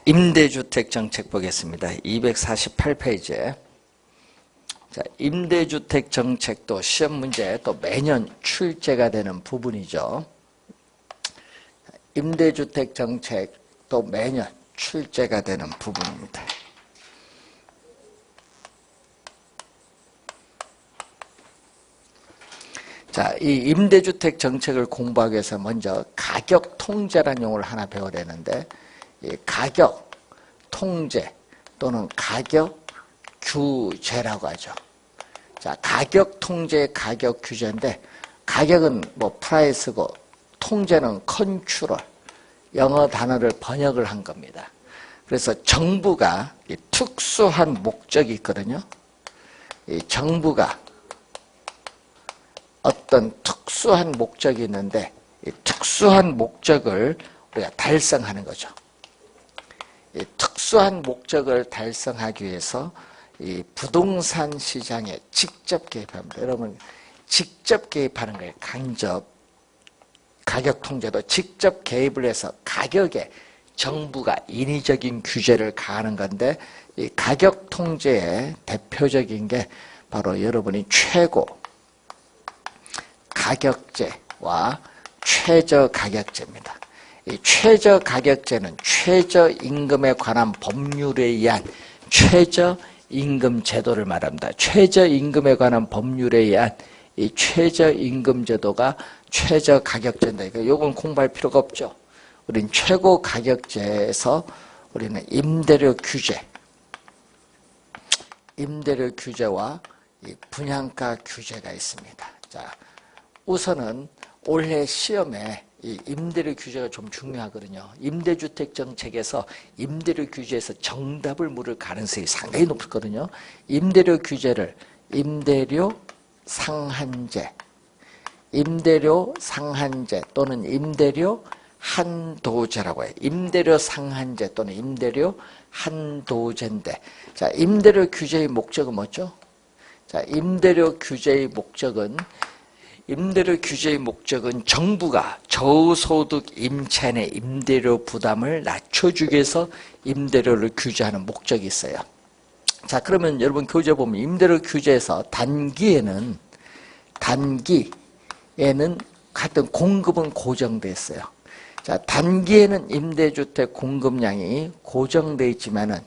임대주택 정책 보겠습니다. 248페이지에. 자, 임대주택 정책도 시험 문제 또 매년 출제가 되는 부분이죠. 임대주택 정책도 매년 출제가 되는 부분입니다. 자, 이 임대주택 정책을 공부하기 위해서 먼저 가격 통제라는 용어를 하나 배워야 되는데, 이 가격 통제 또는 가격 규제라고 하죠. 자, 가격 통제, 가격 규제인데, 가격은 뭐 프라이스고, 통제는 컨트롤, 영어 단어를 번역을 한 겁니다. 그래서 정부가 이 특수한 목적이 있거든요. 이 정부가 어떤 특수한 목적이 있는데, 이 특수한 목적을 우리가 달성하는 거죠. 이 특수한 목적을 달성하기 위해서 이 부동산 시장에 직접 개입합니다. 여러분, 직접 개입하는 거예요. 간접. 가격 통제도 직접 개입을 해서 가격에 정부가 인위적인 규제를 가하는 건데, 이 가격 통제의 대표적인 게 바로 여러분이 최고 가격제와 최저가격제입니다. 이 최저가격제는 최저임금에 관한 법률에 의한 최저임금 제도를 말합니다. 최저임금에 관한 법률에 의한 이 최저임금 제도가 최저가격제인데, 이건 공부할 필요가 없죠. 우린 최고가격제에서 우리는 임대료 규제와 이 분양가 규제가 있습니다. 자, 우선은 올해 시험에 이 임대료 규제가 좀 중요하거든요. 임대주택 정책에서 임대료 규제에서 정답을 물을 가능성이 상당히 높거든요. 임대료 규제를 임대료 상한제 또는 임대료 한도제라고 해요. 임대료 상한제 또는 임대료 한도제인데, 자, 임대료 규제의 목적은 뭐죠? 자, 임대료 규제의 목적은 정부가 저소득 임차인의 임대료 부담을 낮춰주기 위해서 임대료를 규제하는 목적이 있어요. 자, 그러면 여러분 교재 보면 임대료 규제에서 단기에는 하여튼 공급은 고정돼 있어요. 자, 단기에는 임대주택 공급량이 고정돼 있지만은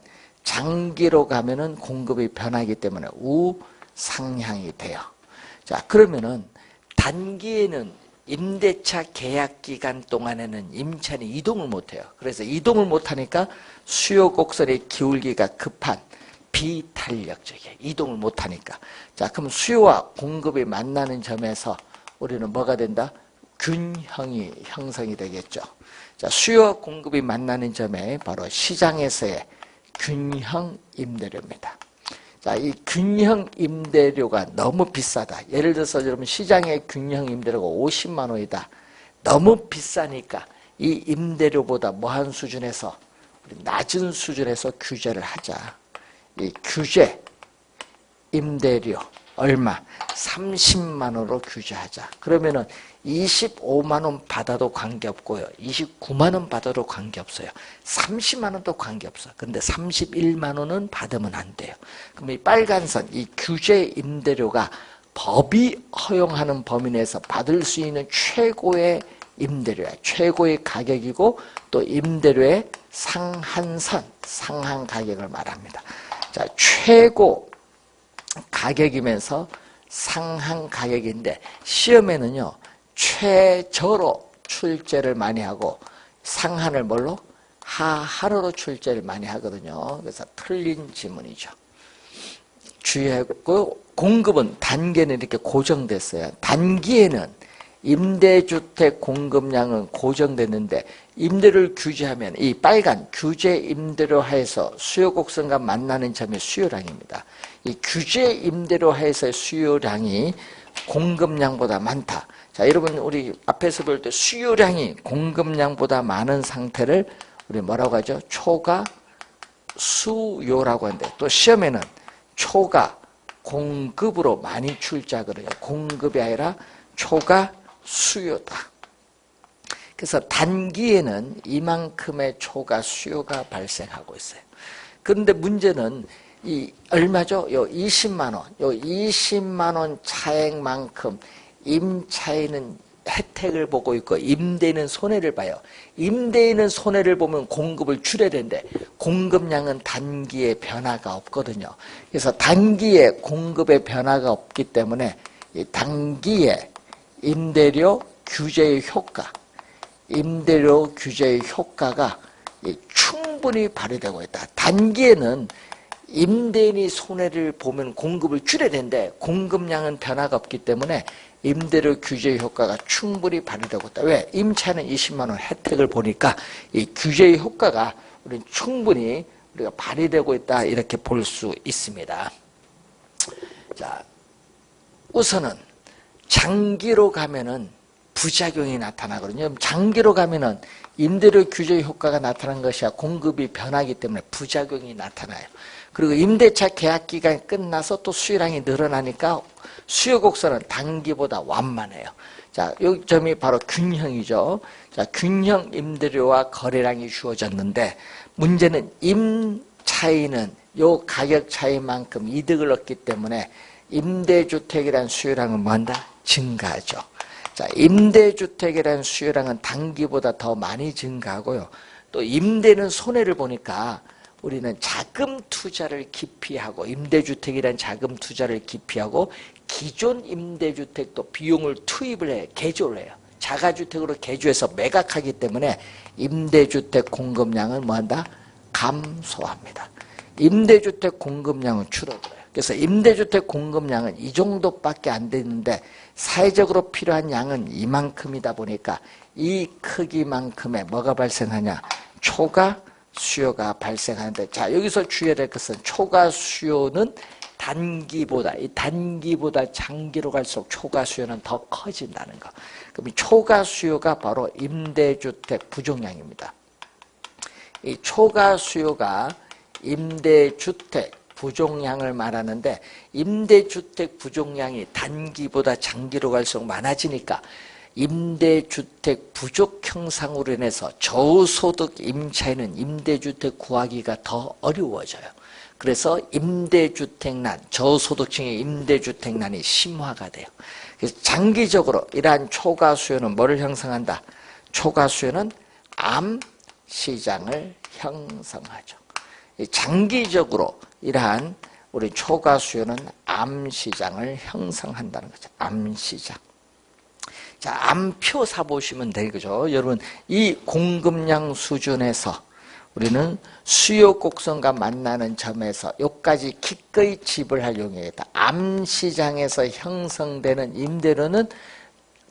장기로 가면은 공급이 변하기 때문에 우상향이 돼요. 자, 그러면은 단기에는 임대차 계약 기간 동안에는 임차인이 이동을 못해요. 그래서 이동을 못하니까 수요 곡선의 기울기가 급한 비탄력적이에요. 이동을 못하니까. 자, 그럼 수요와 공급이 만나는 점에서 우리는 뭐가 된다? 균형이 형성이 되겠죠. 자, 수요와 공급이 만나는 점에 바로 시장에서의 균형 임대료입니다. 자, 이 균형 임대료가 너무 비싸다. 예를 들어서 여러분 시장의 균형 임대료가 50만 원이다. 너무 비싸니까 이 임대료보다 뭐한 수준에서 낮은 수준에서 규제를 하자. 이 규제 임대료 얼마? 30만 원으로 규제하자. 그러면은 25만 원 받아도 관계없고요. 29만 원 받아도 관계없어요. 30만 원도 관계없어. 근데 31만 원은 받으면 안 돼요. 그럼 이 빨간 선, 이 규제 임대료가 법이 허용하는 범위 내에서 받을 수 있는 최고의 임대료야. 최고의 가격이고 또 임대료의 상한선, 상한 가격을 말합니다. 자, 최고 가격이면서 상한 가격인데 시험에는요, 최저로 출제를 많이 하고 상한을 뭘로? 하한으로 출제를 많이 하거든요. 그래서 틀린 지문이죠. 주의하고, 공급은 단기에는 이렇게 고정됐어요. 단기에는 임대주택 공급량은 고정됐는데 임대료를 규제하면 이 빨간 규제 임대료 하에서 수요 곡선과 만나는 점이 수요량입니다. 이 규제 임대료 하에서의 수요량이 공급량보다 많다. 자, 여러분 우리 앞에서 볼 때 수요량이 공급량보다 많은 상태를 우리 뭐라고 하죠? 초과 수요라고 하는데, 또 시험에는 초과 공급으로 많이 출제하거든요. 공급이 아니라 초과 수요다. 그래서 단기에는 이만큼의 초과 수요가 발생하고 있어요. 그런데 문제는 이 얼마죠? 요 20만 원. 요 20만 원 차액만큼 임차인은 혜택을 보고 있고 임대인은 손해를 봐요. 임대인은 손해를 보면 공급을 줄여야 되는데 공급량은 단기에 변화가 없거든요. 그래서 단기에 공급의 변화가 없기 때문에 이 단기에 임대료 규제의 효과, 임대료 규제의 효과가 충분히 발휘되고 있다. 단기에는 임대인이 손해를 보면 공급을 줄여야 되는데 공급량은 변화가 없기 때문에 임대료 규제 효과가 충분히 발휘되고 있다. 왜? 임차는 20만 원 혜택을 보니까 이 규제의 효과가 우리는 충분히 우리가 발휘되고 있다 이렇게 볼 수 있습니다. 자, 우선은 장기로 가면은 부작용이 나타나거든요. 장기로 가면은 임대료 규제 효과가 나타난 것이 아니라 공급이 변하기 때문에 부작용이 나타나요. 그리고 임대차 계약 기간이 끝나서 또 수요량이 늘어나니까 수요 곡선은 단기보다 완만해요. 자, 이 점이 바로 균형이죠. 자, 균형 임대료와 거래량이 주어졌는데 문제는 임차인은 요 가격 차이만큼 이득을 얻기 때문에 임대주택이라는 수요량은 뭐한다? 증가하죠. 자, 임대주택이라는 수요량은 단기보다 더 많이 증가하고요. 또 임대는 손해를 보니까 우리는 자금 투자를 기피하고 임대주택이라는 자금 투자를 기피하고 기존 임대주택도 비용을 투입을 해요. 개조를 해요. 자가주택으로 개조해서 매각하기 때문에 임대주택 공급량은 뭐한다? 감소합니다. 임대주택 공급량은 줄어들어요. 그래서 임대주택 공급량은 이 정도밖에 안 되는데 사회적으로 필요한 양은 이만큼이다 보니까 이 크기만큼의 뭐가 발생하냐? 초과 수요가 발생하는데, 자, 여기서 주의해야 될 것은 초과 수요는 단기보다 장기로 갈수록 초과 수요는 더 커진다는 거. 그럼 이 초과 수요가 바로 임대주택 부족량입니다. 이 초과 수요가 임대주택 부족량을 말하는데 임대주택 부족량이 단기보다 장기로 갈수록 많아지니까 임대주택 부족 형상으로 인해서 저소득 임차인은 임대주택 구하기가 더 어려워져요. 그래서 임대주택난, 저소득층의 임대주택난이 심화가 돼요. 그래서 장기적으로 이러한 초과 수요는 뭐를 형성한다? 초과 수요는 암시장을 형성하죠. 장기적으로 이러한 우리 초과 수요는 암시장을 형성한다는 거죠. 암시장. 자, 암표 사보시면 되겠죠. 여러분, 이 공급량 수준에서 우리는 수요 곡선과 만나는 점에서 여기까지 기꺼이 지불할 용이다. 암시장에서 형성되는 임대료는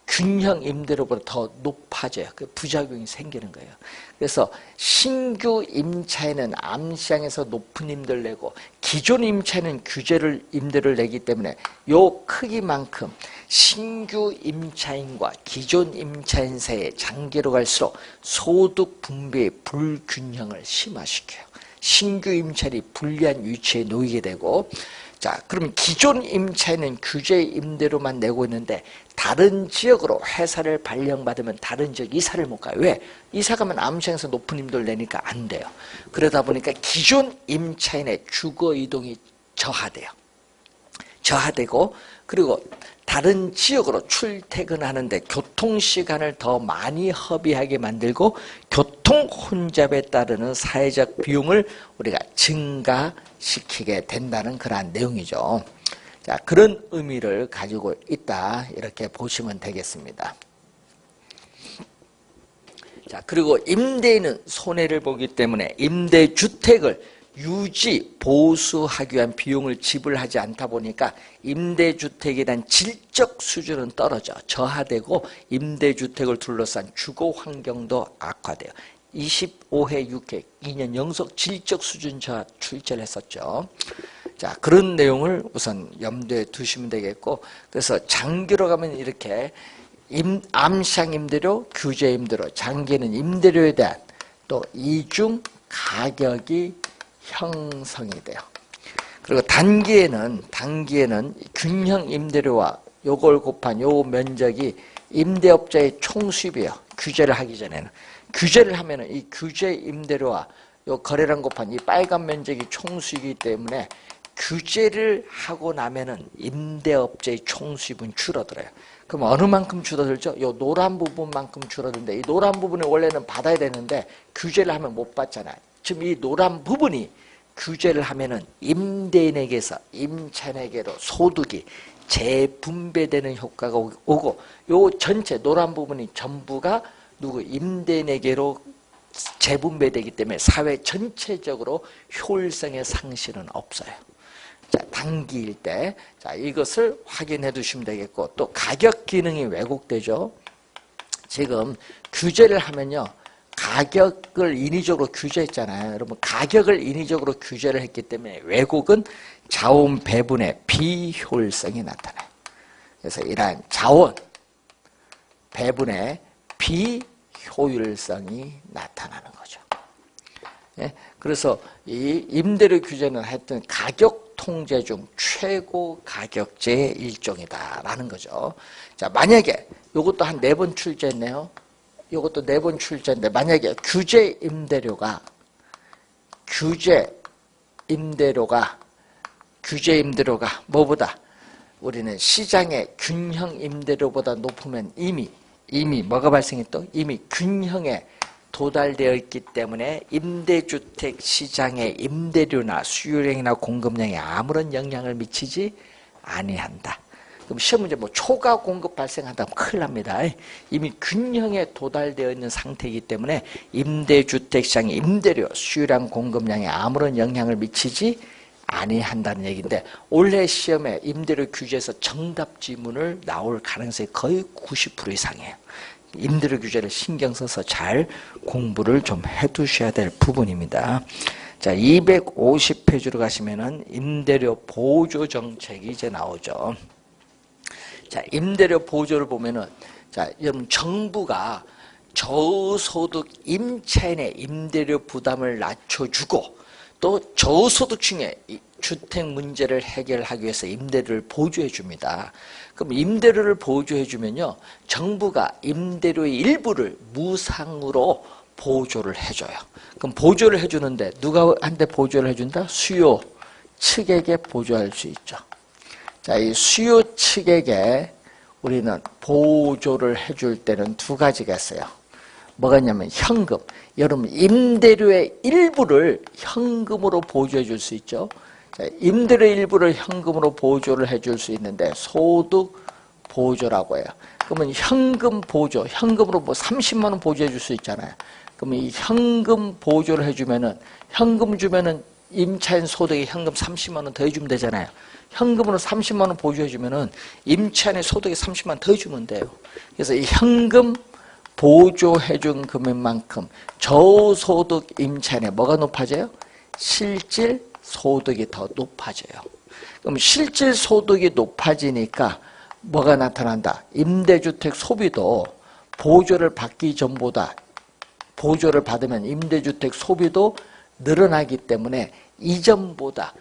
균형 임대료보다 더 높아져요. 그 부작용이 생기는 거예요. 그래서 신규 임차인은 암시장에서 높은 임대를 내고 기존 임차인은 규제를 임대를 내기 때문에 요 크기만큼 신규 임차인과 기존 임차인 사이에 장기로 갈수록 소득 분배의 불균형을 심화시켜요. 신규 임차인이 불리한 위치에 놓이게 되고, 자, 그러면 기존 임차인은 규제 임대료만 내고 있는데 다른 지역으로 회사를 발령받으면 다른 지역 이사를 못 가요. 왜? 이사 가면 암시장에서 높은 임대를 내니까 안 돼요. 그러다 보니까 기존 임차인의 주거 이동이 저하돼요. 저하되고, 그리고 다른 지역으로 출퇴근하는데 교통시간을 더 많이 허비하게 만들고 교통 혼잡에 따르는 사회적 비용을 우리가 증가시키게 된다는 그러한 내용이죠. 자, 그런 의미를 가지고 있다 이렇게 보시면 되겠습니다. 자, 그리고 임대인은 손해를 보기 때문에 임대주택을 유지, 보수하기 위한 비용을 지불하지 않다 보니까 임대주택에 대한 질적 수준은 떨어져 저하되고 임대주택을 둘러싼 주거 환경도 악화돼요. 25회 6회 2년 연속 질적 수준 저하 출제를 했었죠. 자, 그런 내용을 우선 염두에 두시면 되겠고, 그래서 장기로 가면 이렇게 암시장 임대료, 규제 임대료, 장기는 임대료에 대한 또 이중 가격이 형성이 돼요. 그리고 단기에는 균형 임대료와 요걸 곱한 요 면적이 임대업자의 총 수입이에요. 규제를 하기 전에는. 규제를 하면은 이 규제 임대료와 요 거래량 곱한 이 빨간 면적이 총수이기 때문에 규제를 하고 나면은 임대업자의 총수입은 줄어들어요. 그럼 어느 만큼 줄어들죠? 요 노란 부분만큼 줄어드는데 이 노란 부분을 원래는 받아야 되는데 규제를 하면 못 받잖아요. 지금 이 노란 부분이 규제를 하면은 임대인에게서 임차인에게로 소득이 재분배되는 효과가 오고 요 전체 노란 부분이 전부가 누구 임대인에게로 재분배되기 때문에 사회 전체적으로 효율성의 상실은 없어요. 자, 단기일 때, 자, 이것을 확인해 두시면 되겠고, 또 가격 기능이 왜곡되죠. 지금 규제를 하면요, 가격을 인위적으로 규제했잖아요. 여러분, 가격을 인위적으로 규제를 했기 때문에 왜곡은 자원 배분의 비효율성이 나타나요. 그래서 이러한 자원 배분의 비효율성이 나타나는 거죠. 예? 그래서 이 임대료 규제는 하여튼 가격 통제 중 최고 가격제의 일종이다라는 거죠. 자, 만약에 이것도 한 4번 출제했네요. 이것도 4번 출제인데 만약에 규제 임대료가 뭐보다 우리는 시장의 균형 임대료보다 높으면 이미 뭐가 발생했다? 이미 균형에 도달되어 있기 때문에 임대주택 시장의 임대료나 수요량이나 공급량에 아무런 영향을 미치지 아니한다. 그럼 시험 문제 뭐 초과 공급 발생한다면 큰일 납니다. 이미 균형에 도달되어 있는 상태이기 때문에 임대주택 시장의 임대료, 수요량, 공급량에 아무런 영향을 미치지 아니한다는 얘기인데 올해 시험에 임대료 규제에서 정답 지문을 나올 가능성이 거의 90% 이상이에요. 임대료 규제를 신경 써서 잘 공부를 좀 해두셔야 될 부분입니다. 자, 250페이지로 가시면은 임대료 보조 정책이 이제 나오죠. 자, 임대료 보조를 보면은, 자, 여러분, 정부가 저소득 임차인의 임대료 부담을 낮춰주고 또 저소득층의 주택 문제를 해결하기 위해서 임대료를 보조해 줍니다. 그럼 임대료를 보조해 주면요, 정부가 임대료의 일부를 무상으로 보조를 해줘요. 그럼 보조를 해주는데 누구한테 보조를 해준다? 수요 측에게 보조할 수 있죠. 자, 이 수요 측에게 우리는 보조를 해줄 때는 2가지가 있어요. 뭐가 있냐면 현금. 여러분, 임대료의 일부를 현금으로 보조해 줄 수 있죠. 자, 임대료의 일부를 현금으로 보조를 해줄 수 있는데 소득 보조라고 해요. 그러면 현금 보조, 현금으로 뭐 30만 원 보조해 줄 수 있잖아요. 그러면 이 현금 보조를 해주면은, 현금 주면은 임차인 소득에 현금 30만 원 더 해주면 되잖아요. 현금으로 30만 원 보조해주면은 임차인의 소득에 30만 원 더 해주면 돼요. 그래서 이 현금 보조해준 금액만큼 저소득 임차인의 뭐가 높아져요? 실질 소득이 더 높아져요. 그럼 실질 소득이 높아지니까 뭐가 나타난다? 임대주택 소비도 보조를 받기 전보다 보조를 받으면 임대주택 소비도 늘어나기 때문에 이전보다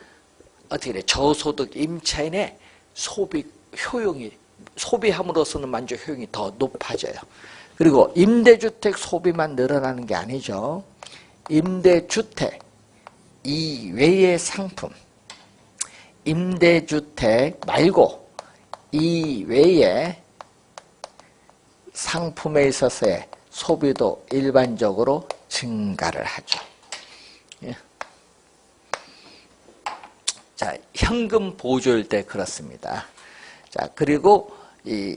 어떻게 돼? 저소득 임차인의 소비 효용이, 소비함으로써는 만족 효용이 더 높아져요. 그리고 임대주택 소비만 늘어나는 게 아니죠. 임대주택 이외의 상품, 임대주택 말고 이외의 상품에 있어서의 소비도 일반적으로 증가를 하죠. 예. 자, 현금 보조일 때 그렇습니다. 자, 그리고 이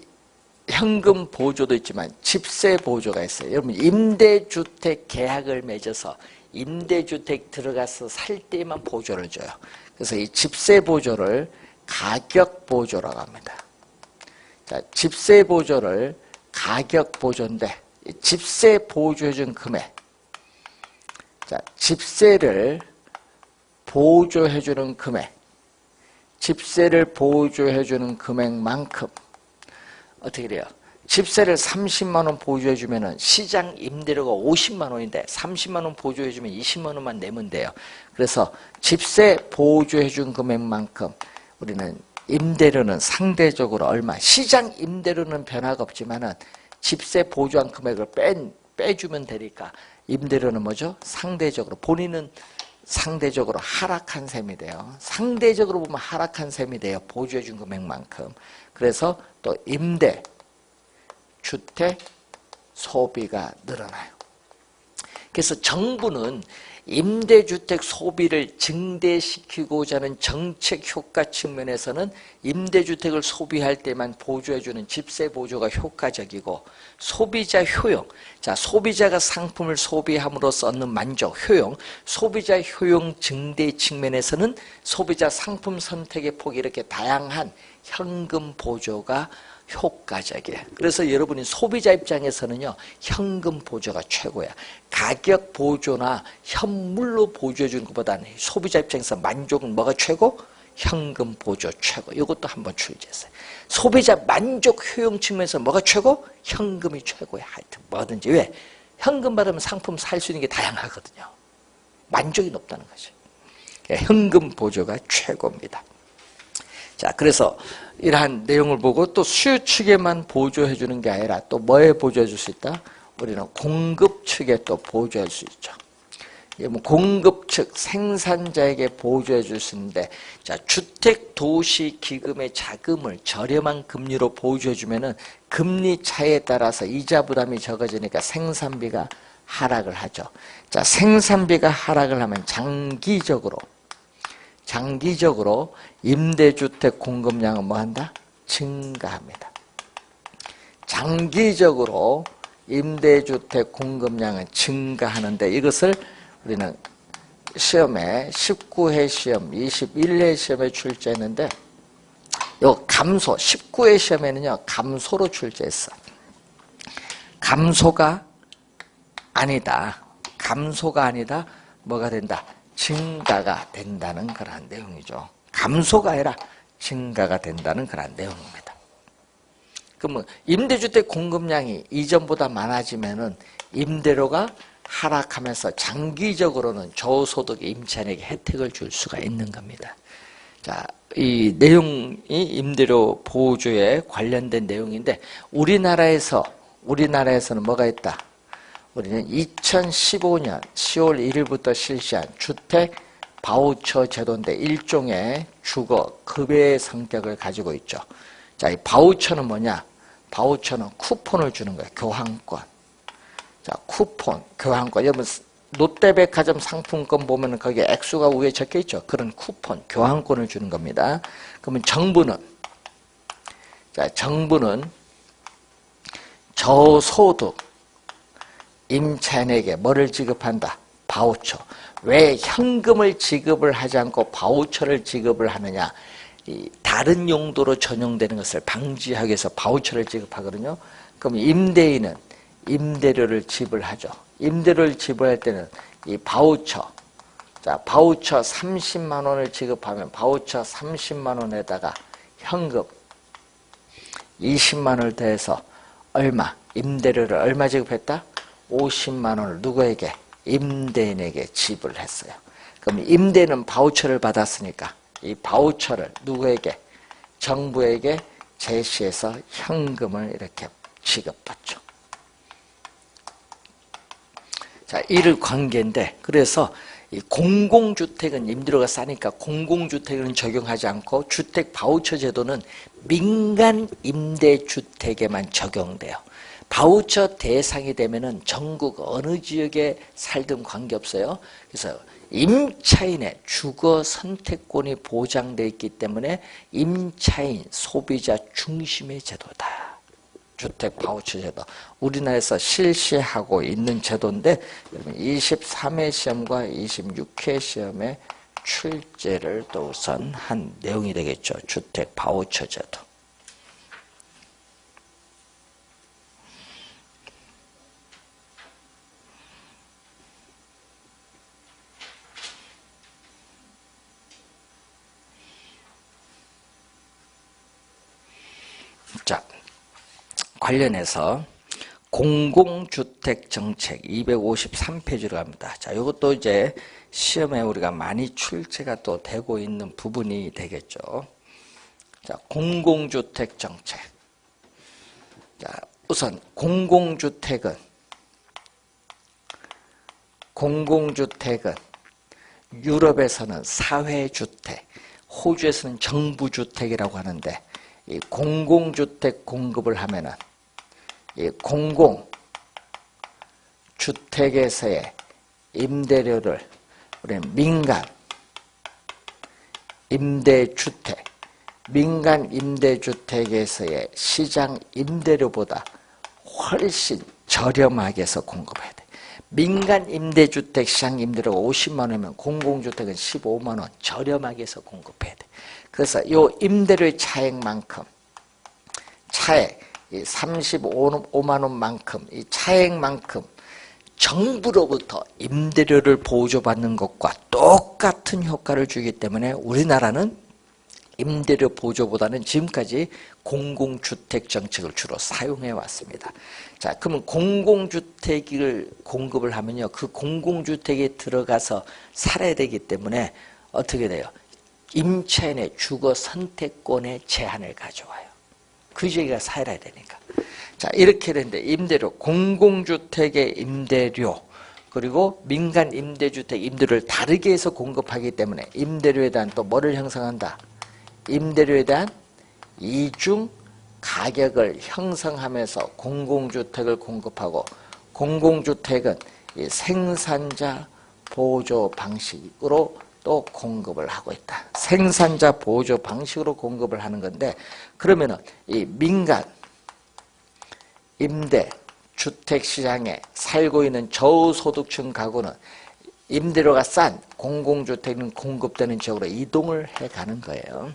현금 보조도 있지만 집세 보조가 있어요. 여러분, 임대주택 계약을 맺어서 임대주택 들어가서 살 때만 보조를 줘요. 그래서 이 집세 보조를 가격 보조라고 합니다. 자, 집세 보조를 가격 보조인데 집세 보조해준 금액, 자, 집세를 보조해주는 금액, 집세를 보조해주는 금액만큼 어떻게 돼요? 집세를 30만 원 보조해주면 시장 임대료가 50만 원인데 30만 원 보조해주면 20만 원만 내면 돼요. 그래서 집세 보조해준 금액만큼 우리는 임대료는 상대적으로 얼마, 시장 임대료는 변화가 없지만은 집세 보조한 금액을 빼주면 되니까 임대료는 뭐죠? 상대적으로 본인은 상대적으로 하락한 셈이 돼요. 상대적으로 보면 하락한 셈이 돼요. 보조해 준 금액만큼. 그래서 또 임대, 주택, 소비가 늘어나요. 그래서 정부는 임대주택 소비를 증대시키고자 하는 정책 효과 측면에서는 임대주택을 소비할 때만 보조해주는 집세 보조가 효과적이고 소비자 효용, 자 소비자가 상품을 소비함으로써 얻는 만족, 효용, 소비자 효용 증대 측면에서는 소비자 상품 선택의 폭이 이렇게 다양한 현금 보조가 효과적이에요. 그래서 여러분이 소비자 입장에서는요, 현금 보조가 최고야. 가격 보조나 현물로 보조해 주는 것보다는 소비자 입장에서 만족은 뭐가 최고? 현금 보조 최고. 이것도 한번 출제했어요. 소비자 만족 효용 측면에서 뭐가 최고? 현금이 최고야. 하여튼 뭐든지. 왜? 현금 받으면 상품 살 수 있는 게 다양하거든요. 만족이 높다는 거죠. 현금 보조가 최고입니다. 자, 그래서 이러한 내용을 보고 또 수요 측에만 보조해 주는 게 아니라 또 뭐에 보조해 줄 수 있다? 우리는 공급 측에 또 보조할 수 있죠. 뭐 공급 측 생산자에게 보조해 줄 수 있는데, 자 주택 도시 기금의 자금을 저렴한 금리로 보조해 주면은 금리 차이에 따라서 이자 부담이 적어지니까 생산비가 하락을 하죠. 자 생산비가 하락을 하면 장기적으로 임대주택 공급량은 뭐한다? 증가합니다. 장기적으로 임대주택 공급량은 증가하는데 이것을 우리는 시험에 19회 시험, 21회 시험에 출제했는데 요 감소, 19회 시험에는요 감소로 출제했어. 감소가 아니다. 뭐가 된다? 증가가 된다는 그런 내용이죠. 감소가 아니라 증가가 된다는 그런 내용입니다. 그러면 임대주택 공급량이 이전보다 많아지면은 임대료가 하락하면서 장기적으로는 저소득 임차인에게 혜택을 줄 수가 있는 겁니다. 자, 이 내용이 임대료 보조에 관련된 내용인데 우리나라에서는 뭐가 있다? 우리는 2015년 10월 1일부터 실시한 주택 바우처 제도인데 일종의 주거 급여의 성격을 가지고 있죠. 자, 이 바우처는 뭐냐? 바우처는 쿠폰을 주는 거예요. 교환권. 자, 쿠폰, 교환권. 여러분 롯데백화점 상품권 보면 거기에 액수가 위에 적혀 있죠. 그런 쿠폰, 교환권을 주는 겁니다. 그러면 정부는 저소득 임차인에게 뭐를 지급한다? 바우처. 왜 현금을 지급을 하지 않고 바우처를 지급을 하느냐? 다른 용도로 전용되는 것을 방지하기 위해서 바우처를 지급하거든요. 그럼 임대인은 임대료를 지불하죠. 임대료를 지불할 때는 이 바우처, 자 바우처 30만 원을 지급하면 바우처 30만 원에다가 현금 20만 원을 더해서 얼마? 임대료를 얼마 지급했다? 50만 원을 누구에게? 임대인에게 지불했어요. 그럼 임대인은 바우처를 받았으니까 이 바우처를 누구에게? 정부에게 제시해서 현금을 이렇게 지급받죠. 자, 이를 관계인데, 그래서 이 공공주택은 임대료가 싸니까 공공주택은 적용하지 않고 주택 바우처 제도는 민간 임대주택에만 적용돼요. 바우처 대상이 되면은 전국 어느 지역에 살든 관계없어요. 그래서 임차인의 주거 선택권이 보장되어 있기 때문에 임차인, 소비자 중심의 제도다. 주택 바우처 제도. 우리나라에서 실시하고 있는 제도인데 23회 시험과 26회 시험에 출제를 또 우선 한 내용이 되겠죠. 주택 바우처 제도. 자, 관련해서 공공주택 정책 253페이지로 갑니다. 자, 이것도 이제 시험에 우리가 많이 출제가 또 되고 있는 부분이 되겠죠. 자, 공공주택 정책. 자, 우선 공공주택은 유럽에서는 사회주택, 호주에서는 정부주택이라고 하는데, 이 공공주택 공급을 하면은 이 공공주택에서의 임대료를 우리는 민간 임대주택에서의 시장 임대료보다 훨씬 저렴하게 해서 공급해야 돼. 민간 임대주택 시장 임대료가 50만 원이면 공공주택은 15만 원 저렴하게 해서 공급해야 돼. 그래서 이 임대료의 차액만큼, 이 35만 원만큼, 이 차액만큼 정부로부터 임대료를 보조받는 것과 똑같은 효과를 주기 때문에 우리나라는 임대료 보조보다는 지금까지 공공주택 정책을 주로 사용해 왔습니다. 자, 그러면 공공주택을 공급을 하면요, 그 공공주택에 들어가서 살아야 되기 때문에 어떻게 돼요? 임차인의 주거 선택권의 제한을 가져와요. 그 지역에 살아야 되니까. 자, 이렇게 되는데 임대료, 공공주택의 임대료, 그리고 민간 임대주택 임대료를 다르게 해서 공급하기 때문에 임대료에 대한 또 뭐를 형성한다? 임대료에 대한 이중 가격을 형성하면서 공공주택을 공급하고, 공공주택은 이 생산자 보조 방식으로 또 공급을 하고 있다. 생산자 보조 방식으로 공급을 하는 건데, 그러면은 이 민간 임대 주택 시장에 살고 있는 저소득층 가구는 임대료가 싼 공공주택은 공급되는 지역으로 이동을 해가는 거예요.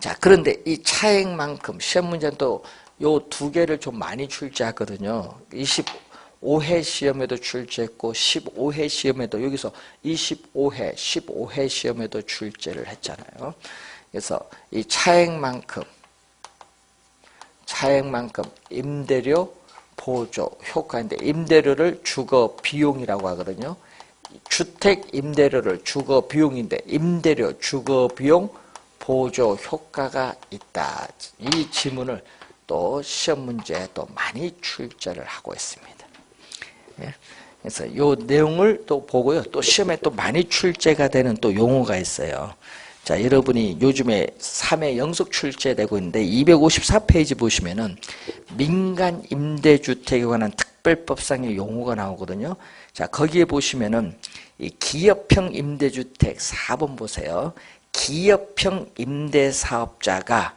자, 그런데 이 차액만큼 시험 문제는 또 요 두 개를 좀 많이 출제하거든요. 25회 시험에도 출제했고 15회 시험에도, 여기서 25회, 15회 시험에도 출제를 했잖아요. 그래서 이 차액만큼 임대료 보조 효과인데, 임대료를 주거 비용이라고 하거든요. 주택 임대료를 주거 비용인데 임대료 주거 비용 보조 효과가 있다. 이 지문을 또 시험 문제에 또 많이 출제를 하고 있습니다. 예. 그래서 이 내용을 또 보고요. 또 시험에 또 많이 출제가 되는 또 용어가 있어요. 자, 여러분이 요즘에 3회 연속 출제되고 있는데 254페이지 보시면은 민간 임대주택에 관한 특별법상의 용어가 나오거든요. 자, 거기에 보시면은 이 기업형 임대주택 4번 보세요. 기업형 임대사업자가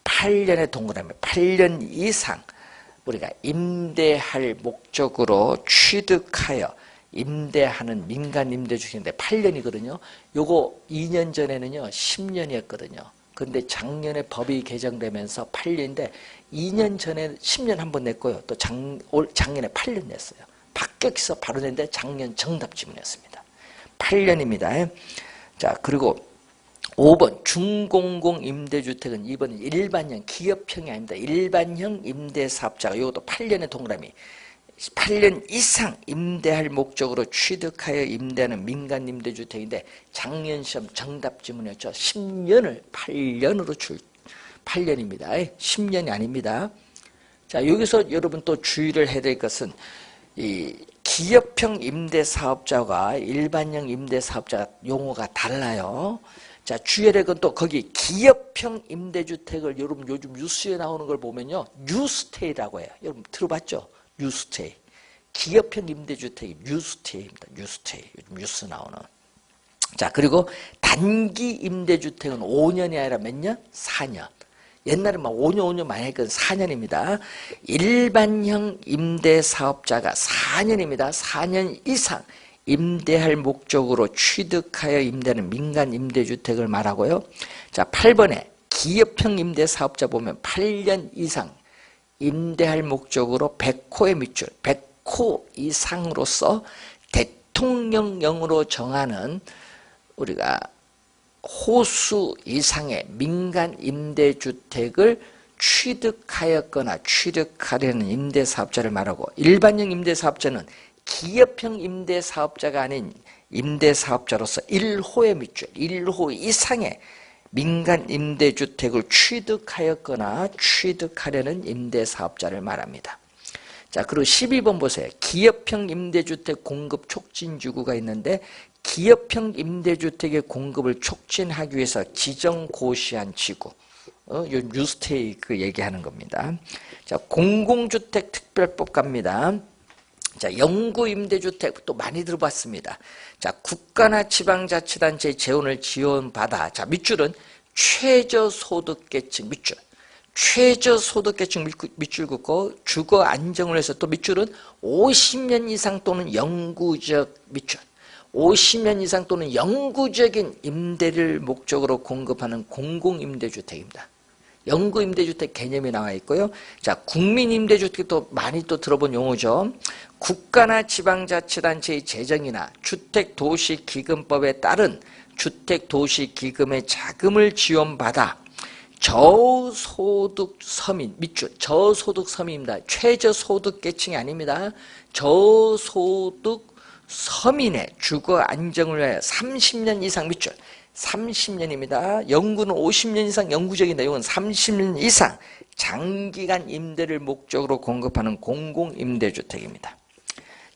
8년의 동그라미, 8년 이상 우리가 임대할 목적으로 취득하여 임대하는 민간 임대주택인데 8년이거든요. 요거 2년 전에는요 10년이었거든요. 근데 작년에 법이 개정되면서 8년인데 2년 전에 10년 한 번 냈고요. 또 작년에 8년 냈어요. 바뀌어서 바로 냈는데 작년 정답 지문이었습니다. 8년입니다. 자, 그리고 5번 중공공 임대주택은 2번은 일반형 기업형이 아닙니다. 일반형 임대사업자가 이것도 8년의 동그라미, 8년 이상 임대할 목적으로 취득하여 임대하는 민간 임대주택인데 작년 시험 정답 지문이었죠. 10년을 8년으로 8년입니다. 10년이 아닙니다. 자, 여기서 여러분 또 주의를 해야 될 것은 이 기업형 임대사업자와 일반형 임대사업자가 용어가 달라요. 자, 주의해야 될 건 또 거기 기업형 임대주택을 여러분 요즘 뉴스에 나오는 걸 보면요, 뉴스테이라고 해요. 여러분 들어봤죠? 뉴스테이. 기업형 임대주택이 뉴스테이입니다. 뉴스테이. 요즘 뉴스 나오는. 자, 그리고 단기 임대주택은 5년이 아니라 몇 년? 4년. 옛날에 막 5년 많이 했거든. 4년입니다. 일반형 임대사업자가 4년입니다. 4년 이상 임대할 목적으로 취득하여 임대하는 민간 임대주택을 말하고요. 자, 8번에 기업형 임대사업자 보면 8년 이상 임대할 목적으로 100호의 밑줄, 100호 이상으로서 대통령령으로 정하는 우리가 호수 이상의 민간 임대주택을 취득하였거나 취득하려는 임대사업자를 말하고, 일반형 임대사업자는 기업형 임대사업자가 아닌 임대사업자로서 1호의 밑줄, 1호 이상의 민간 임대주택을 취득하였거나 취득하려는 임대사업자를 말합니다. 자, 그리고 12번 보세요. 기업형 임대주택 공급 촉진지구가 있는데 기업형 임대주택의 공급을 촉진하기 위해서 지정고시한 지구, 요 뉴스테이 그 얘기하는 겁니다. 자, 공공주택 특별법 갑니다. 자, 영구임대주택 또 많이 들어봤습니다. 자, 국가나 지방자치단체의 재원을 지원받아. 자, 밑줄은 최저소득계층 밑줄. 최저소득계층 밑줄 긋고 주거 안정을 해서 또 밑줄은 50년 이상 또는 영구적 밑줄. 50년 이상 또는 영구적인 임대를 목적으로 공급하는 공공임대주택입니다. 영구임대주택 개념이 나와 있고요. 자, 국민임대주택도 많이 또 들어본 용어죠. 국가나 지방자치단체의 재정이나 주택도시기금법에 따른 주택도시기금의 자금을 지원받아 저소득 서민, 밑줄, 저소득 서민입니다. 최저소득계층이 아닙니다. 저소득 서민의 주거 안정을 위해 30년 이상 밑줄, 30년입니다. 영구는 50년 이상 영구적인 내용은 30년 이상 장기간 임대를 목적으로 공급하는 공공임대주택입니다.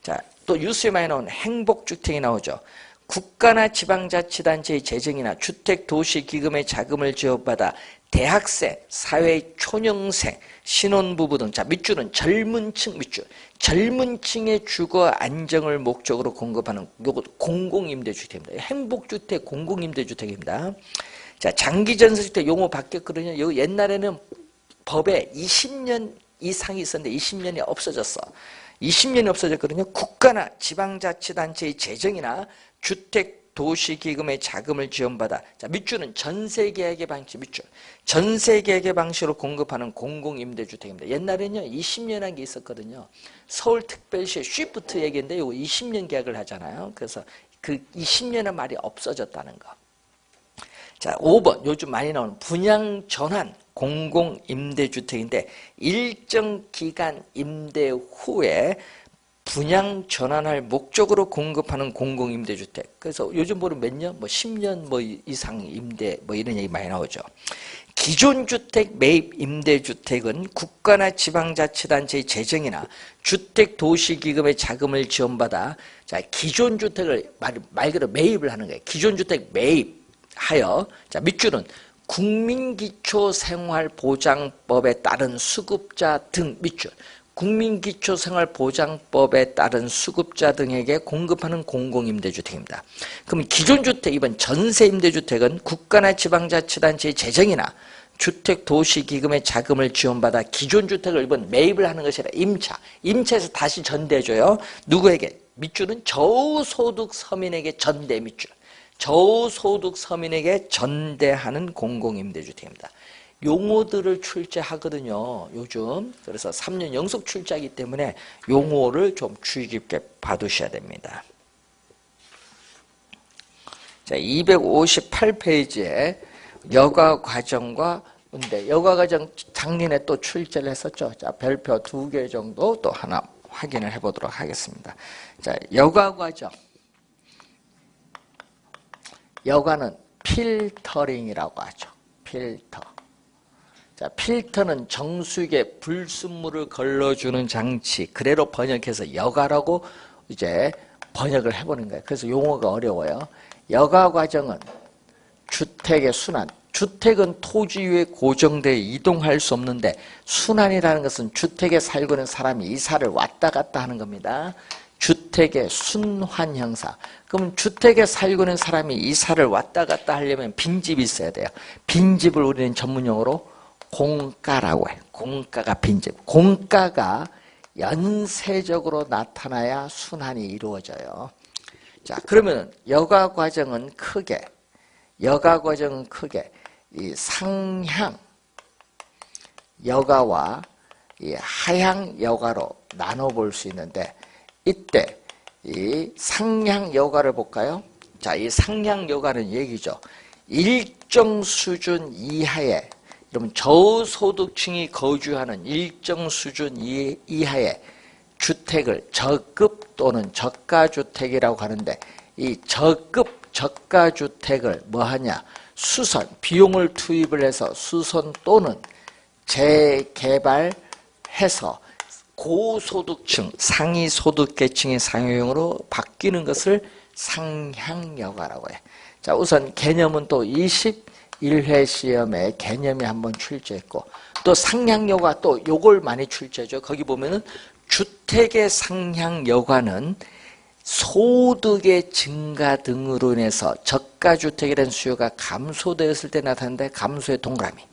자, 또 뉴스에 많이 나오는 행복주택이 나오죠. 국가나 지방자치단체의 재정이나 주택도시기금의 자금을 지원받아 대학생, 사회초년생, 신혼부부 등, 자, 밑줄은 젊은층 밑줄, 젊은층의 주거 안정을 목적으로 공급하는 요것 공공임대주택입니다. 행복주택, 공공임대주택입니다. 자, 장기전세주택 용어 바뀌었거든요. 요 옛날에는 법에 20년 이상이 있었는데 20년이 없어졌어. 20년이 없어졌거든요. 국가나 지방자치단체의 재정이나 주택도시기금의 자금을 지원받아. 자, 밑줄은 전세계약의 방식 밑줄. 전세계약의 방식으로 공급하는 공공임대주택입니다. 옛날에는요 20년한 게 있었거든요. 서울특별시의 쉬프트 얘기인데 이거 20년 계약을 하잖아요. 그래서 그 20년의 말이 없어졌다는 거. 자, 5번 요즘 많이 나오는 분양전환 공공임대주택인데 일정 기간 임대 후에 분양 전환할 목적으로 공급하는 공공임대주택. 그래서 요즘 보면 몇 년? 뭐 10년 뭐 이상 임대 뭐 이런 얘기 많이 나오죠. 기존주택 매입 임대주택은 국가나 지방자치단체의 재정이나 주택도시기금의 자금을 지원받아 자, 기존주택을 말 그대로 매입을 하는 거예요. 기존주택 매입하여 자, 밑줄은 국민기초생활보장법에 따른 수급자 등 밑줄. 국민기초생활보장법에 따른 수급자 등에게 공급하는 공공임대주택입니다. 그럼 기존주택, 이번 전세임대주택은 국가나 지방자치단체의 재정이나 주택도시기금의 자금을 지원받아 기존주택을 이번 매입을 하는 것이 아니라 임차. 임차에서 다시 전대줘요. 누구에게? 밑줄은 저소득 서민에게 전대 밑줄. 저소득 서민에게 전대하는 공공임대주택입니다. 용어들을 출제하거든요, 요즘. 그래서 3년 연속 출제하기 때문에 용어를 좀 주의 깊게 봐두셔야 됩니다. 자, 258페이지에 여가과정과 문제. 여가과정 작년에 또 출제를 했었죠. 자, 별표 2개 정도 또 하나 확인을 해보도록 하겠습니다. 자, 여가과정. 여가는 필터링이라고 하죠. 필터. 자, 필터는 정수기에 불순물을 걸러주는 장치. 그대로 번역해서 여가라고 이제 번역을 해보는 거예요. 그래서 용어가 어려워요. 여가 과정은 주택의 순환. 주택은 토지 위에 고정되어 이동할 수 없는데 순환이라는 것은 주택에 살고 있는 사람이 이사를 왔다 갔다 하는 겁니다. 주택의 순환 형사. 그럼 주택에 살고 있는 사람이 이사를 왔다 갔다 하려면 빈집이 있어야 돼요. 빈집을 우리는 전문용어로 공가라고 해요. 공가가 빈집. 공가가 연쇄적으로 나타나야 순환이 이루어져요. 자, 그러면 여가 과정은 크게 이 상향 여가와 이 하향 여가로 나눠볼 수 있는데 이때 이 상향 여가를 볼까요? 자, 이 상향 여가는 얘기죠. 일정 수준 이하의 여러분 저소득층이 거주하는 일정 수준 이하의 주택을 저급 또는 저가주택이라고 하는데 이 저급 저가주택을 뭐하냐? 수선, 비용을 투입을 해서 수선 또는 재개발해서 고소득층, 상위 소득계층의 사용용으로 바뀌는 것을 상향여가라고 해. 자, 우선 개념은 또 21회 시험에 개념이 한번 출제했고, 또 상향여가 또 요걸 많이 출제죠. 거기 보면은 주택의 상향여가는 소득의 증가 등으로 인해서 저가주택이라는 수요가 감소되었을 때 나타나는데, 감소의 동그라미.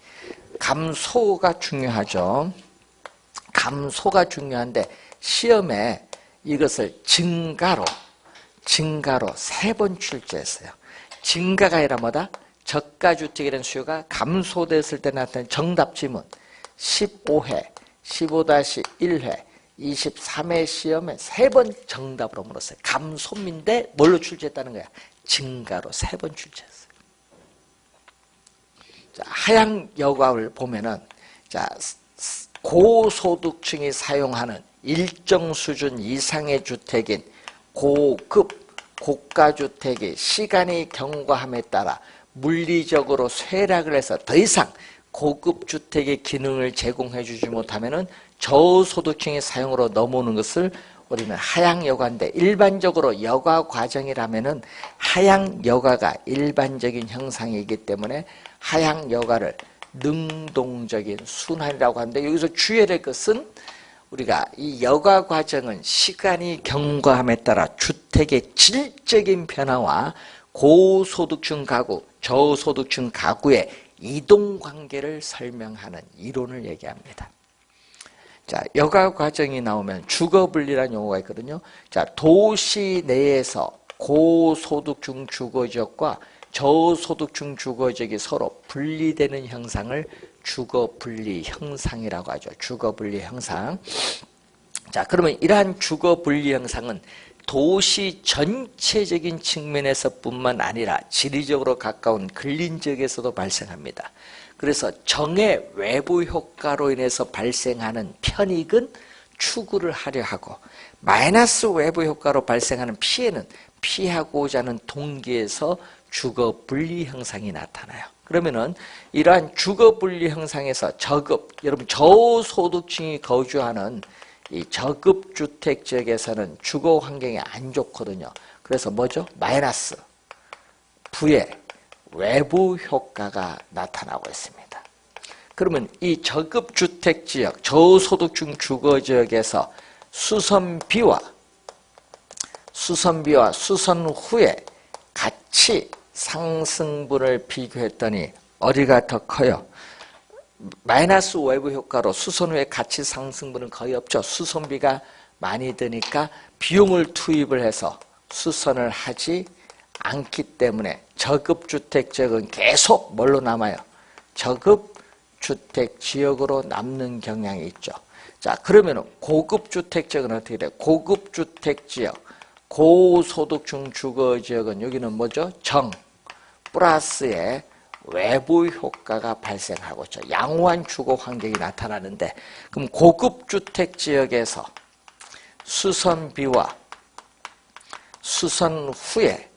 감소가 중요하죠. 감소가 중요한데 시험에 이것을 증가로 3번 출제했어요. 증가가 아니라 뭐다? 저가주택이라는 수요가 감소됐을 때 나타나는 정답 지문 15회, 15-1회, 23회 시험에 3번 정답으로 물었어요. 감소인데 뭘로 출제했다는 거야? 증가로 3번 출제했어요. 자, 하향 여가를 보면은, 자, 고소득층이 사용하는 일정 수준 이상의 주택인 고급, 고가주택이 시간이 경과함에 따라 물리적으로 쇠락을 해서 더 이상 고급 주택의 기능을 제공해 주지 못하면은 저소득층의 사용으로 넘어오는 것을 우리는 하향 여가인데, 일반적으로 여가 과정이라면은 하향 여가가 일반적인 형상이기 때문에 하향 여가를 능동적인 순환이라고 하는데, 여기서 주의해야 될 것은 우리가 이 여가 과정은 시간이 경과함에 따라 주택의 질적인 변화와 고소득층 가구, 저소득층 가구의 이동 관계를 설명하는 이론을 얘기합니다. 자, 여가 과정이 나오면 주거분리라는 용어가 있거든요. 자, 도시 내에서 고소득층 주거지역과 저소득층 주거지역이 서로 분리되는 형상을 주거분리 형상이라고 하죠. 주거분리 형상. 자, 그러면 이러한 주거분리 형상은 도시 전체적인 측면에서 뿐만 아니라 지리적으로 가까운 근린지역에서도 발생합니다. 그래서 정의 외부 효과로 인해서 발생하는 편익은 추구를 하려 하고, 마이너스 외부 효과로 발생하는 피해는 피하고자 하는 동기에서 주거 분리 형상이 나타나요. 그러면은 이러한 주거 분리 형상에서 저급, 여러분 저소득층이 거주하는 이 저급 주택 지역에서는 주거 환경이 안 좋거든요. 그래서 뭐죠? 마이너스 부의 외부 효과가 나타나고 있습니다. 그러면 이 저급 주택 지역, 저소득층 주거 지역에서 수선비와 수선 후에 같이 상승분을 비교했더니 어디가 더 커요? 마이너스 외부 효과로 수선 후에 가치 상승분은 거의 없죠. 수선비가 많이 드니까 비용을 투입을 해서 수선을 하지 않기 때문에 저급주택 지역은 계속 뭘로 남아요? 저급주택 지역으로 남는 경향이 있죠. 자, 그러면 고급주택 지역은 어떻게 돼요? 고급주택 지역, 고소득층 주거지역은 여기는 뭐죠? 정 플러스의 외부 효과가 발생하고 있죠. 양호한 주거 환경이 나타나는데, 그럼 고급주택 지역에서 수선비와 수선 후에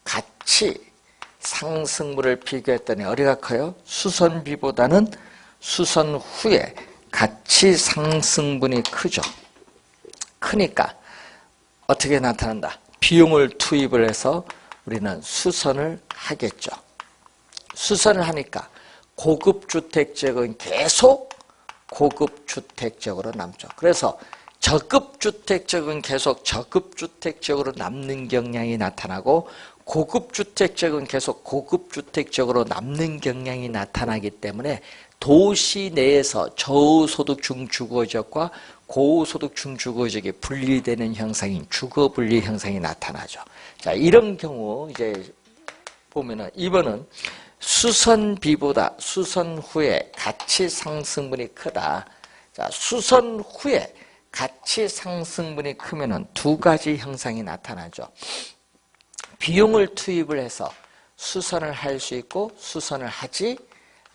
같이 상승분을 비교했더니 어디가 커요? 수선비보다는 수선 후에 같이 상승분이 크죠. 크니까 어떻게 나타난다? 비용을 투입을 해서 우리는 수선을 하겠죠. 수선을 하니까 고급주택지역은 계속 고급주택지역으로 남죠. 그래서 저급주택지역은 계속 저급주택지역으로 남는 경향이 나타나고, 고급주택지역은 계속 고급주택지역으로 남는 경향이 나타나기 때문에 도시 내에서 저소득층 주거지역과 고소득층 주거지역이 분리되는 형상인 주거분리 형상이 나타나죠. 자, 이런 경우 이제 보면은 2번은 수선비보다 수선 후에 가치 상승분이 크다. 자, 수선 후에 가치 상승분이 크면은 두 가지 형상이 나타나죠. 비용을 투입을 해서 수선을 할 수 있고 수선을 하지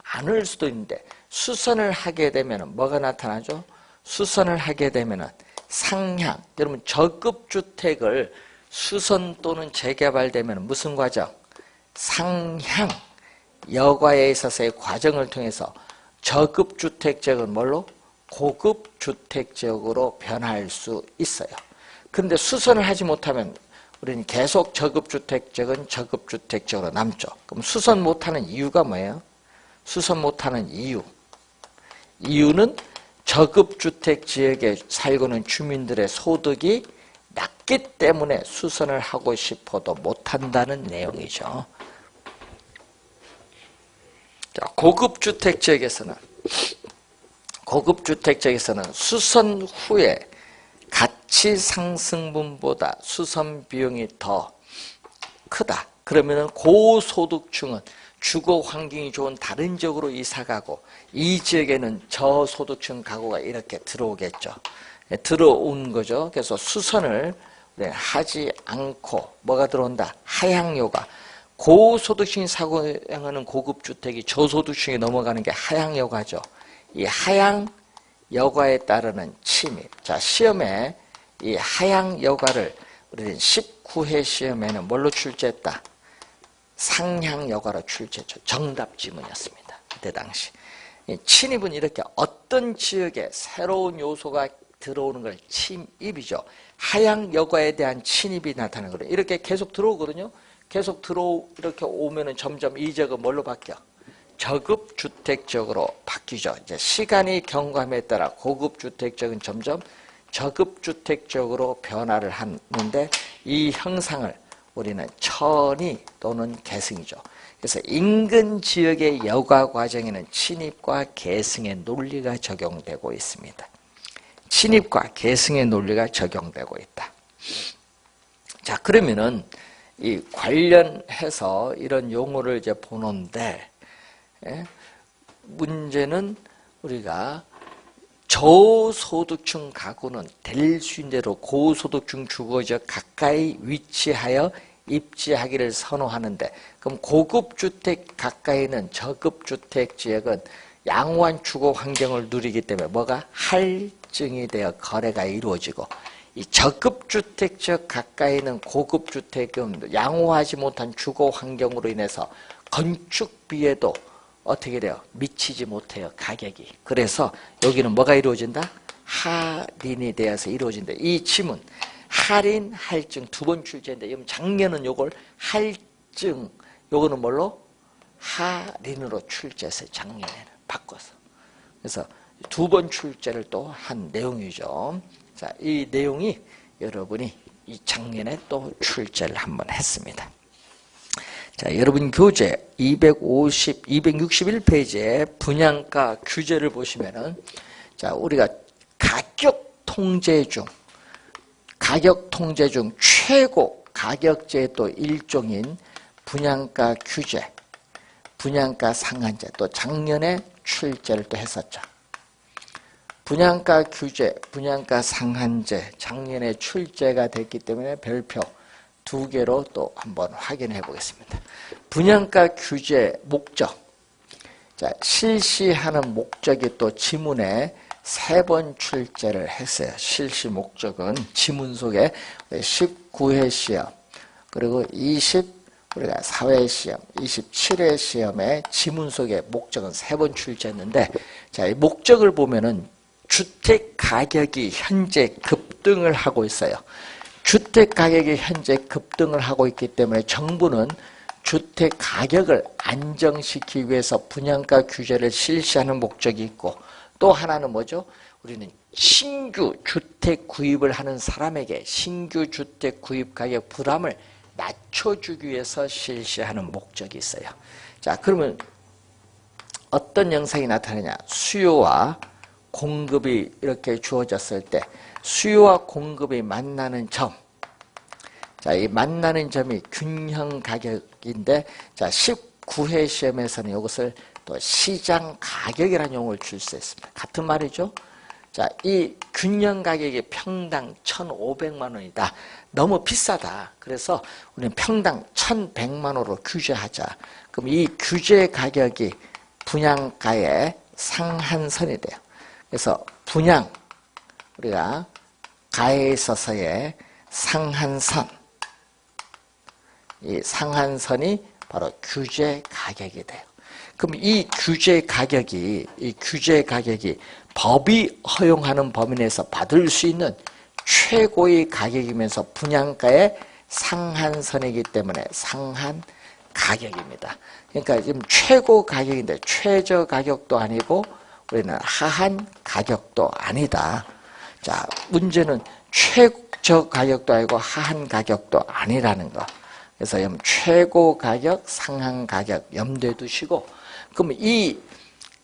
않을 수도 있는데, 수선을 하게 되면 뭐가 나타나죠? 수선을 하게 되면 상향, 여러분 저급주택을 수선 또는 재개발되면 무슨 과정? 상향, 여가에 있어서의 과정을 통해서 저급주택지역은 뭘로? 고급주택지역으로 변할 수 있어요. 그런데 수선을 하지 못하면 우리는 계속 저급주택지역은 저급주택지역으로 남죠. 그럼 수선 못하는 이유가 뭐예요? 수선 못하는 이유는 저급주택지역에 살고 있는 주민들의 소득이 낮기 때문에 수선을 하고 싶어도 못한다는 내용이죠. 자, 고급주택지역에서는 수선 후에 가치 상승분보다 수선 비용이 더 크다. 그러면 고소득층은 주거 환경이 좋은 다른 지역으로 이사가고 이 지역에는 저소득층 가구가 이렇게 들어오겠죠. 들어온 거죠. 그래서 수선을 하지 않고 뭐가 들어온다? 하향여가. 고소득층이 사용하는 고급주택이 저소득층이 넘어가는 게 하향여가죠. 이 하향여가에 따르는 침입. 자, 시험에 이 하향여가를 우리는 19회 시험에는 뭘로 출제했다? 상향여가로 출제했죠. 정답 지문이었습니다. 그때 당시. 침입은 이렇게 어떤 지역에 새로운 요소가 들어오는 걸 침입이죠. 하향여가에 대한 침입이 나타나는 거예요. 이렇게 계속 들어오거든요. 계속 이렇게 오면은 점점 이 지역은 뭘로 바뀌어? 저급주택지역으로 바뀌죠. 이제 시간이 경과함에 따라 고급주택지역은 점점 저급주택지역으로 변화를 하는데 이 형상을 우리는 천이 또는 계승이죠. 그래서 인근 지역의 여가 과정에는 침입과 계승의 논리가 적용되고 있습니다. 침입과 계승의 논리가 적용되고 있다. 자, 그러면은 이 관련해서 이런 용어를 이제 보는데, 문제는 우리가 저소득층 가구는 될 수 있는 대로 고소득층 주거지역 가까이 위치하여 입지하기를 선호하는데, 그럼 고급주택 가까이는 저급주택 지역은 양호한 주거 환경을 누리기 때문에 뭐가 할증이 되어 거래가 이루어지고, 이 저급주택 지역 가까이는 고급주택은 양호하지 못한 주거 환경으로 인해서 건축비에도 어떻게 돼요? 미치지 못해요, 가격이. 그래서 여기는 뭐가 이루어진다? 할인이 되어서 이루어진다. 이 지문 할인, 할증 두 번 출제인데 작년은 요걸 할증, 요거는 뭘로? 할인으로 출제했어요. 작년에는 바꿔서. 그래서 두 번 출제를 또 한 내용이죠. 자, 이 내용이 여러분이 이 작년에 또 출제를 한번 했습니다. 자, 여러분 교재 261페이지에 분양가 규제를 보시면은, 자, 우리가 가격 통제 중 최고 가격제의 또 일종인 분양가 규제, 분양가 상한제, 또 작년에 출제를 또 했었죠. 분양가 규제, 분양가 상한제 작년에 출제가 됐기 때문에 별표 2개로 또 한번 확인해 보겠습니다. 분양가 규제 목적. 자, 실시하는 목적이 또 지문에 3번 출제를 했어요. 실시 목적은 지문 속에 19회 시험, 그리고 우리가 4회 시험, 27회 시험에 지문 속에 목적은 3번 출제했는데, 자, 이 목적을 보면은 주택 가격이 현재 급등을 하고 있어요. 주택 가격이 현재 급등을 하고 있기 때문에 정부는 주택 가격을 안정시키기 위해서 분양가 규제를 실시하는 목적이 있고, 또 하나는 뭐죠? 우리는 신규 주택 구입을 하는 사람에게 신규 주택 구입 가격 부담을 낮춰주기 위해서 실시하는 목적이 있어요. 자, 그러면 어떤 영상이 나타나냐? 수요와 공급이 이렇게 주어졌을 때 수요와 공급이 만나는 점. 자, 이 만나는 점이 균형 가격인데, 자, 19회 시험에서는 이것을 또 시장 가격이라는 용어를 출제했습니다. 같은 말이죠. 자, 이 균형 가격이 평당 1,500만 원이다. 너무 비싸다. 그래서 우리는 평당 1,100만 원으로 규제하자. 그럼 이 규제 가격이 분양가의 상한선이 돼요. 그래서 분양, 우리가 가에 있어서의 상한선, 이 상한선이 바로 규제 가격이 돼요. 그럼 이 규제 가격이 법이 허용하는 범위 내에서 받을 수 있는 최고의 가격이면서 분양가의 상한선이기 때문에 상한 가격입니다. 그러니까 지금 최고 가격인데 최저 가격도 아니고 우리는 하한 가격도 아니다. 자, 문제는 최저 가격도 아니고 하한 가격도 아니라는 거. 그래서 최고 가격, 상한 가격 염두에 두시고, 그럼 이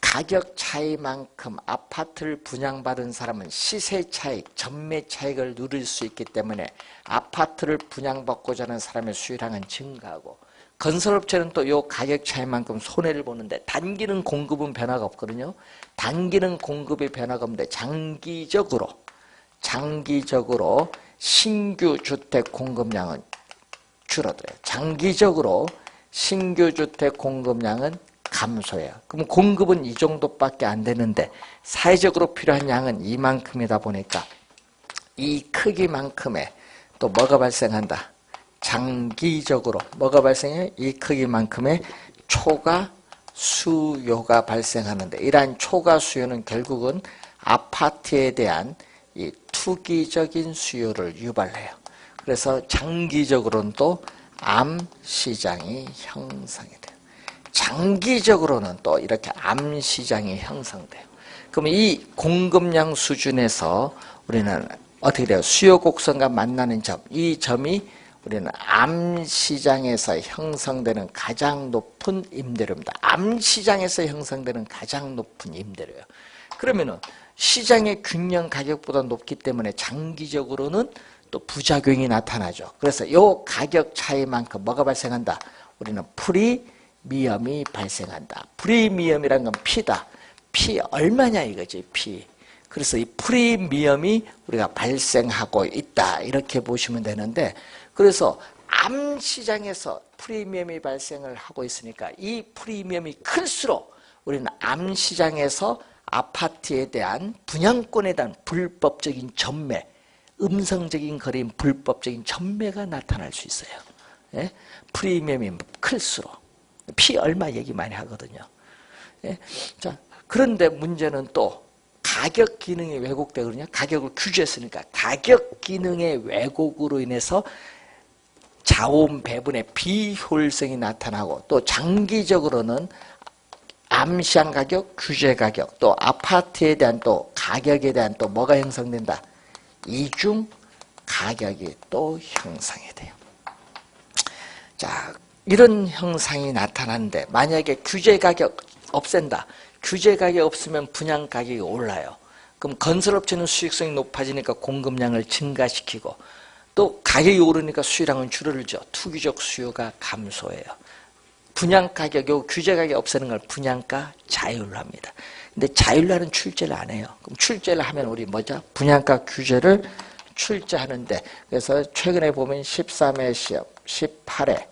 가격 차이만큼 아파트를 분양받은 사람은 시세 차익, 전매 차익을 누릴 수 있기 때문에 아파트를 분양받고자 하는 사람의 수요량은 증가하고, 건설업체는 또 이 가격 차이만큼 손해를 보는데 단기는 공급은 변화가 없거든요. 단기는 공급이 변화가 없는데 장기적으로 신규 주택 공급량은 줄어들어요. 장기적으로 신규 주택 공급량은 감소해요. 그럼 공급은 이 정도밖에 안 되는데 사회적으로 필요한 양은 이만큼이다 보니까 이 크기만큼의 또 뭐가 발생한다? 장기적으로 뭐가 발생해요? 이 크기만큼의 초과 수요가 발생하는데 이러한 초과 수요는 결국은 아파트에 대한 이 투기적인 수요를 유발해요. 그래서 장기적으로는 또 암시장이 형성이 돼요. 장기적으로는 또 이렇게 암시장이 형성돼요. 그럼 이 공급량 수준에서 우리는 어떻게 돼요? 수요 곡선과 만나는 점, 이 점이 우리는 암시장에서 형성되는 가장 높은 임대료입니다. 암시장에서 형성되는 가장 높은 임대료예요. 그러면은 시장의 균형 가격보다 높기 때문에 장기적으로는 또 부작용이 나타나죠. 그래서 이 가격 차이만큼 뭐가 발생한다? 우리는 프리미엄이 발생한다. 프리미엄이란 건 피다. 피 얼마냐 이거지, 피. 그래서 이 프리미엄이 우리가 발생하고 있다. 이렇게 보시면 되는데, 그래서 암시장에서 프리미엄이 발생을 하고 있으니까 이 프리미엄이 클수록 우리는 암시장에서 아파트에 대한 분양권에 대한 불법적인 전매, 음성적인 거래인 불법적인 전매가 나타날 수 있어요. 예? 프리미엄이 클수록. 피 얼마 얘기 많이 하거든요. 예? 자, 그런데 문제는 또 가격 기능이 왜곡되거든요. 가격을 규제했으니까 가격 기능의 왜곡으로 인해서 자원 배분의 비효율성이 나타나고 또 장기적으로는 암시장 가격, 규제 가격, 또 아파트에 대한 또 가격에 대한 또 뭐가 형성된다? 이중 가격이 또 형성이 돼요. 자, 이런 형상이 나타나는데 만약에 규제 가격 없앤다. 규제 가격 없으면 분양 가격이 올라요. 그럼 건설업체는 수익성이 높아지니까 공급량을 증가시키고 또 가격이 오르니까 수요량은 줄어들죠. 투기적 수요가 감소해요. 분양 가격, 요 규제 가격 없애는 걸 분양가 자율로 합니다. 근데 자율로는 출제를 안 해요. 그럼 출제를 하면 우리 뭐죠? 분양가 규제를 출제하는데, 그래서 최근에 보면 13회 시험, 18회,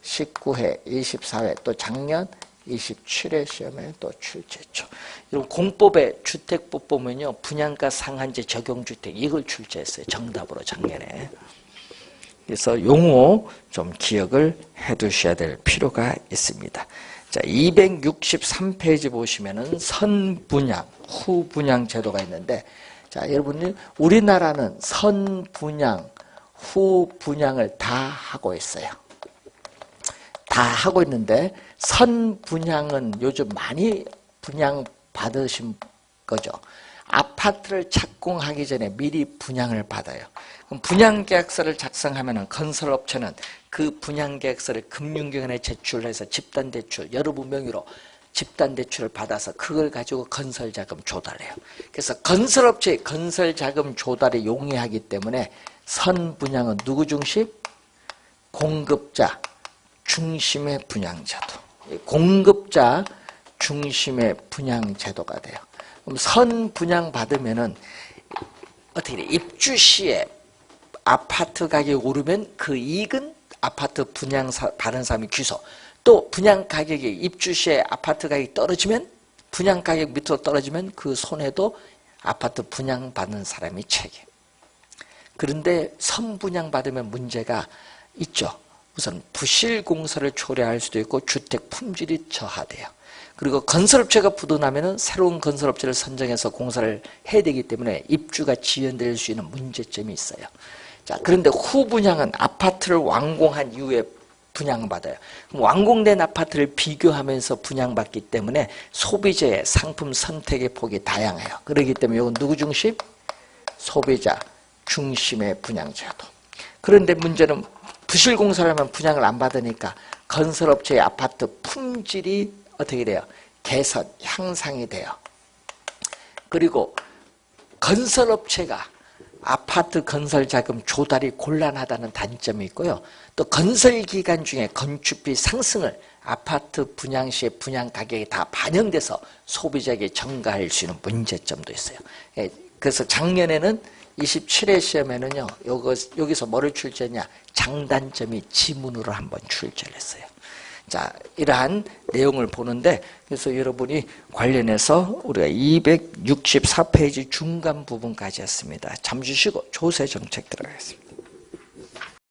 19회, 24회, 또 작년 27회 시험에 또 출제했죠. 이런 공법의 주택법 보면요, 분양가 상한제 적용주택 이걸 출제했어요. 정답으로 작년에. 그래서 용어 좀 기억을 해 두셔야 될 필요가 있습니다. 자, 263페이지 보시면은 선분양, 후분양 제도가 있는데, 자, 여러분이 우리나라는 선분양, 후분양을 다 하고 있어요. 다 하고 있는데 선분양은 요즘 많이 분양받으신 거죠. 아파트를 착공하기 전에 미리 분양을 받아요. 그럼 분양계약서를 작성하면 건설업체는 그 분양계약서를 금융기관에 제출해서 집단대출, 여러분 명의로 집단대출을 받아서 그걸 가지고 건설자금 조달해요. 그래서 건설업체의 건설자금 조달이 용이하기 때문에 선분양은 누구 중심? 공급자 중심의 분양제도. 공급자 중심의 분양제도가 돼요. 그럼 선분양 받으면은 어떻게 돼? 입주 시에 아파트 가격이 오르면 그 이익은 아파트 분양 받은 사람이 귀소. 또 분양 가격이 입주 시에 아파트 가격이 떨어지면 분양 가격 밑으로 떨어지면 그 손해도 아파트 분양 받는 사람이 책임. 그런데 선분양 받으면 문제가 있죠. 우선 부실공사를 초래할 수도 있고 주택 품질이 저하돼요. 그리고 건설업체가 부도나면은 새로운 건설업체를 선정해서 공사를 해야 되기 때문에 입주가 지연될 수 있는 문제점이 있어요. 자, 그런데 후분양은 아파트를 완공한 이후에 분양받아요. 그럼 완공된 아파트를 비교하면서 분양받기 때문에 소비자의 상품 선택의 폭이 다양해요. 그렇기 때문에 이건 누구 중심? 소비자 중심의 분양제도. 그런데 문제는 부실공사를 하면 분양을 안 받으니까 건설업체의 아파트 품질이 어떻게 돼요? 개선, 향상이 돼요. 그리고 건설업체가 아파트 건설 자금 조달이 곤란하다는 단점이 있고요. 또 건설 기간 중에 건축비 상승을 아파트 분양 시에 분양 가격에 다 반영돼서 소비자에게 전가할 수 있는 문제점도 있어요. 그래서 작년에는 27회 시험에는요, 여기서 뭐를 출제했냐? 장단점이 지문으로 한번 출제를 했어요. 자, 이러한 내용을 보는데, 그래서 여러분이 관련해서 우리가 264페이지 중간 부분까지 했습니다. 잠시 쉬고 조세 정책 들어가겠습니다.